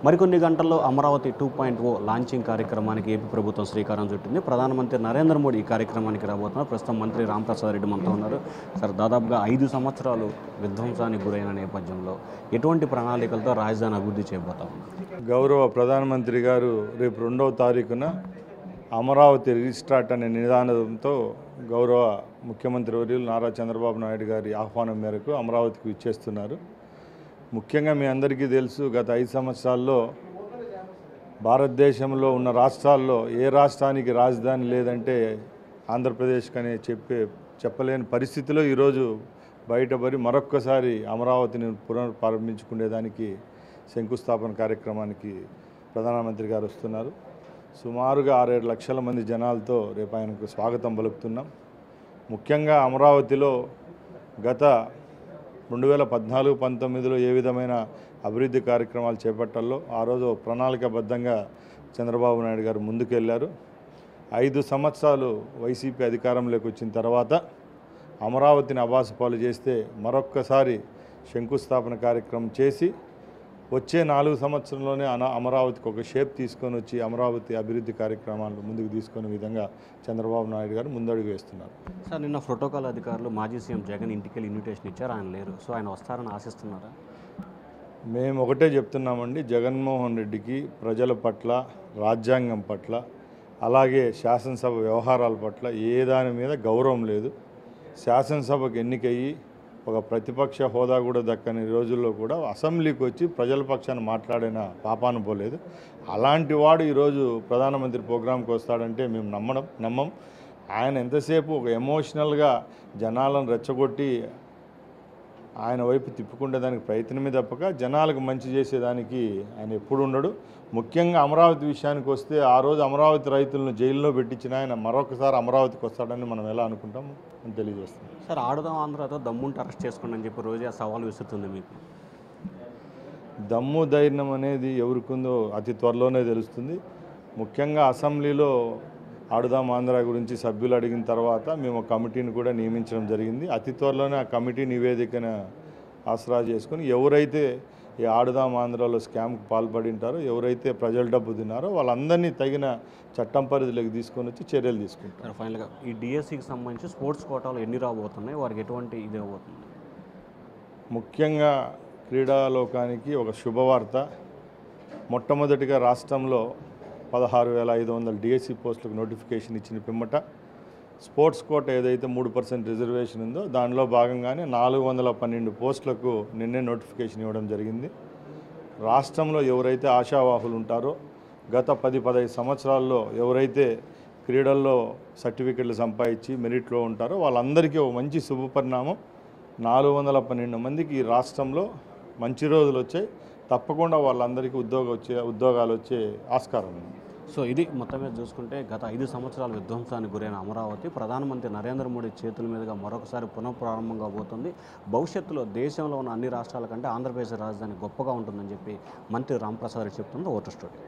మరికొన్ని గంటల్లో అమరావతి 2.0 లాంచింగ్ కార్యక్రమానికి ఏపీ ప్రభుత్వం శ్రీకారం చుట్టింది. ప్రధానమంత్రి నరేంద్ర మోడీ ఈ కార్యక్రమానికి రాబోతున్నారు. ప్రస్తుతం మంత్రి రాంప్రసాద్ రెడ్డి మనతో ఉన్నారు. సార్, దాదాపుగా 5 సంవత్సరాలు విధ్వంసానికి గురైన నేపథ్యంలో ఎటువంటి ప్రణాళికలతో రాజధాని అభివృద్ధి చేయబోతా ఉన్నారు? గౌరవ ప్రధానమంత్రి గారు రేపు 2వ తారీఖున అమరావతి రీస్టార్ట్ అనే నినాదంతో గౌరవ ముఖ్యమంత్రి వర్యులు నారా చంద్రబాబు నాయుడు గారి ఆహ్వానం మేరకు అమరావతికి ఇచ్చేస్తున్నారు. ముఖ్యంగా మీ అందరికీ తెలుసు, గత 5 సంవత్సరాల్లో భారతదేశంలో ఉన్న రాష్ట్రాల్లో ఏ రాష్ట్రానికి రాజధాని లేదంటే ఆంధ్రప్రదేశ్కి అనే చెప్పలేని పరిస్థితిలో ఈరోజు బయటపడి మరొక్కసారి అమరావతిని పునఃప్రారంభించుకునేదానికి శంకుస్థాపన కార్యక్రమానికి ప్రధానమంత్రి గారు వస్తున్నారు. సుమారుగా 6-7 లక్షల మంది జనాలతో రేపు ఆయనకు స్వాగతం పలుకుతున్నాం. ముఖ్యంగా అమరావతిలో గత 2014-19లో ఏ విధమైన అభివృద్ధి కార్యక్రమాలు చేపట్టాలో ఆ రోజు ప్రణాళికాబద్ధంగా చంద్రబాబు నాయుడు గారు ముందుకెళ్లారు. 5 సంవత్సరాలు వైసీపీ అధికారంలోకి వచ్చిన తర్వాత అమరావతిని అబాసుపాలు చేస్తే మరొక్కసారి శంకుస్థాపన కార్యక్రమం చేసి వచ్చే 4 సంవత్సరంలోనే అమరావతికి ఒక షేప్ తీసుకొని వచ్చి అమరావతి అభివృద్ధి కార్యక్రమాలను ముందుకు తీసుకునే విధంగా చంద్రబాబు నాయుడు గారు ముందడుగు వేస్తున్నారు. సార్, నిన్న ప్రోటోకాల్ అధికారులు మాజీ సీఎం జగన్ ఇంటికి వెళ్ళి ఇన్విటేషన్ ఇచ్చారు, ఆయన లేరు. సో ఆయన వస్తారని ఆశిస్తున్నారా? మేము ఒకటే చెప్తున్నామండి, జగన్మోహన్ రెడ్డికి ప్రజల పట్ల, రాజ్యాంగం పట్ల, అలాగే శాసనసభ వ్యవహారాల పట్ల ఏ దాని మీద గౌరవం లేదు. శాసనసభకు ఎన్నికయ్యి ఒక ప్రతిపక్ష హోదా కూడా దక్కని రోజుల్లో కూడా అసెంబ్లీకి వచ్చి ప్రజల పక్షాన్ని మాట్లాడిన పాపాన పోలేదు. అలాంటి వాడు ఈరోజు ప్రధానమంత్రి ప్రోగ్రాంకి వస్తాడంటే మేము నమ్మం. ఆయన ఎంతసేపు ఒక ఎమోషనల్గా జనాలను రెచ్చగొట్టి ఆయన వైపు తిప్పుకునేదానికి ప్రయత్నమే తప్పక జనాలకు మంచి చేసేదానికి ఆయన ఎప్పుడు ఉండడు. ముఖ్యంగా అమరావతి విషయానికి వస్తే ఆ రోజు అమరావతి రైతులను జైల్లో పెట్టించిన ఆయన మరొకసారి అమరావతికి వస్తాడని మనం ఎలా అనుకుంటాం అని తెలియజేస్తాం. సార్, ఆడుదాం ఆంధ్రతో దమ్ముంటే అరెస్ట్ చేసుకోండి అని చెప్పి రోజే సవాల్ విసురుతుంది మీకు. దమ్ము ధైర్యం అనేది ఎవరికుందో అతి త్వరలోనే తెలుస్తుంది. ముఖ్యంగా అసెంబ్లీలో ఆడుదాం ఆంధ్ర గురించి సభ్యులు అడిగిన తర్వాత మేము కమిటీని కూడా నియమించడం జరిగింది. అతి త్వరలోనే ఆ కమిటీ నివేదికను ఆసరా చేసుకొని ఎవరైతే ఈ ఆడుదాం ఆంధ్రలో స్కామ్కి పాల్పడి ఉంటారో, ఎవరైతే ప్రజల డబ్బు తిన్నారో వాళ్ళందరినీ తగిన చట్టం పరిధిలోకి తీసుకొని వచ్చి చర్యలు తీసుకుంటారు. ఫైనల్గా ఈ డిఎస్సికి సంబంధించి స్పోర్ట్స్ కోటాలు ఎన్ని రాబోతున్నాయి, వారికి ఎటువంటి ఇది అవుతుంది? ముఖ్యంగా క్రీడాలోకానికి ఒక శుభవార్త. మొట్టమొదటిగా రాష్ట్రంలో 16,500 డిఎస్సి పోస్టులకు నోటిఫికేషన్ ఇచ్చిన పిమ్మట స్పోర్ట్స్ కోట ఏదైతే 3% రిజర్వేషన్ ఉందో దానిలో భాగంగానే 412 పోస్టులకు నిన్నే నోటిఫికేషన్ ఇవ్వడం జరిగింది. రాష్ట్రంలో ఎవరైతే ఆశావాహులు ఉంటారో, గత 10-15 సంవత్సరాల్లో ఎవరైతే క్రీడల్లో సర్టిఫికెట్లు సంపాదించి మెరిట్లో ఉంటారో వాళ్ళందరికీ ఒక మంచి శుభపరిణామం. 412 మందికి ఈ రాష్ట్రంలో మంచి రోజులు వచ్చాయి. తప్పకుండా వాళ్ళందరికీ ఉద్యోగాలు వచ్చే ఆస్కారం ఉంది. సో ఇది మొత్తం మీద చూసుకుంటే గత 5 సంవత్సరాల విధ్వంసానికి గురైన అమరావతి ప్రధానమంత్రి నరేంద్ర మోడీ చేతుల మీదుగా మరొకసారి పునఃప్రారంభం కాబోతుంది. భవిష్యత్తులో దేశంలో ఉన్న అన్ని రాష్ట్రాల కంటే ఆంధ్రప్రదేశ్ రాజధాని గొప్పగా ఉంటుందని చెప్పి మంత్రి రాంప్రసాద్ రెడ్డి చెప్తుంది. Voter studio.